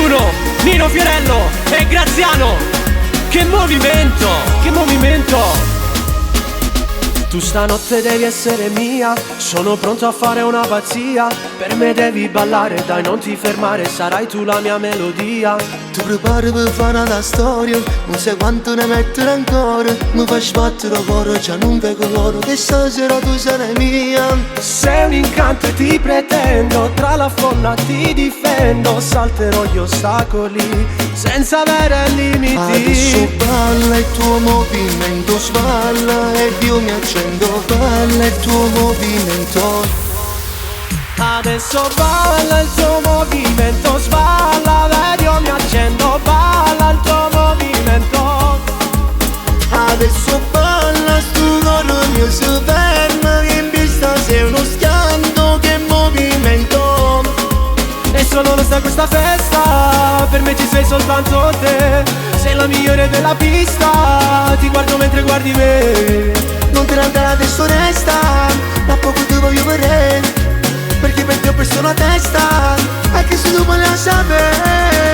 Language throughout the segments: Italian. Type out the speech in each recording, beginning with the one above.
Bruno, Nino Fiorello e Graziano. Che movimento, che movimento. Tu stanotte devi essere mia, sono pronto a fare una pazzia. Per me devi ballare, dai non ti fermare, sarai tu la mia melodia. Ti prepari per fare una storia, non sai quanto ne mettere ancora. Mi fai sbattere il cuore, già non vedo l'oro, che stasera tu sarai mia. Sei un incanto e ti pretendo, tra la folla ti difendo. Salterò gli ostacoli, senza avere limiti. Adesso balla il tuo movimento, sballa e Dio mi accende. Balla il tuo movimento. Adesso balla il tuo movimento, sballa, vedi io mi accendo. Balla il tuo movimento. Adesso balla sto cuore mio si ferma, che in vista sei uno schianto, che movimento. E solo lo sa questa festa, per me ci sei soltanto te. Sei la migliore della pista, ti guardo mentre guardi me. Non te ne andare adesso resta, ma poco ti voglio vedere, perché per te ho perso la testa, anche se tu me la sapere.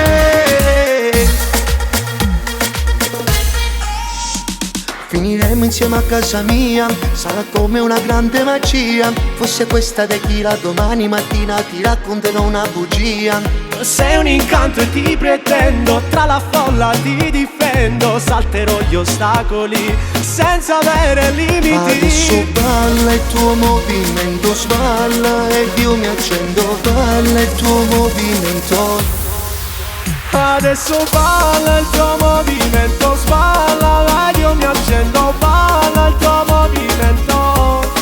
Finiremo insieme a casa mia, sarà come una grande magia. Fosse questa tequila, domani mattina ti racconterò una bugia. Sei un incanto e ti pretendo, tra la folla ti difendo. Salterò gli ostacoli, senza avere limiti. Adesso balla il tuo movimento, sballa e io mi accendo. Balla il tuo movimento. Adesso balla il tuo movimento, sballa, vai io mi accendo. Balla il tuo movimento.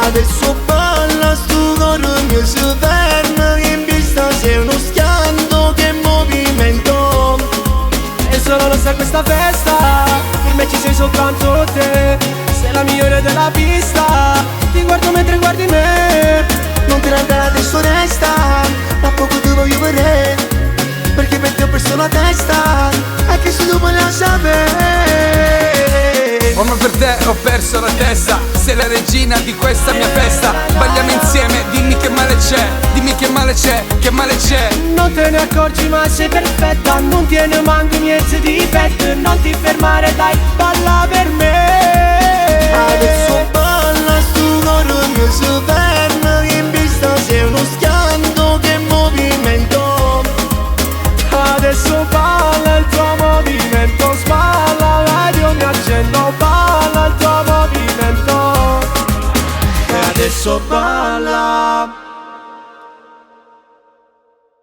Adesso balla sto cuore mio si ferma, che in vista sei uno schianto, che movimento. E solo lo sa questa festa, per me ci sei soltanto te. Sei la migliore della pista, ti guardo mentre guardi me. Non te ne andare adesso resta, ma poco ti voglio vedere, perché per te ho perso la testa, anche se tu me la sapere. Oh ma per te ho perso la testa, sei la regina di questa mia festa. Balliamo insieme, dimmi che male c'è, dimmi che male c'è, che male c'è. Non te ne accorgi ma sei perfetta, non tieni manco niente di difetto. Non ti fermare dai, balla per me. Adesso balla sto cuore mio si ferma, che in vista sei uno schianto, che movimento. Adesso balla il tuo movimento, sballa, vedi io mi accendo. Balla il tuo movimento. E adesso balla.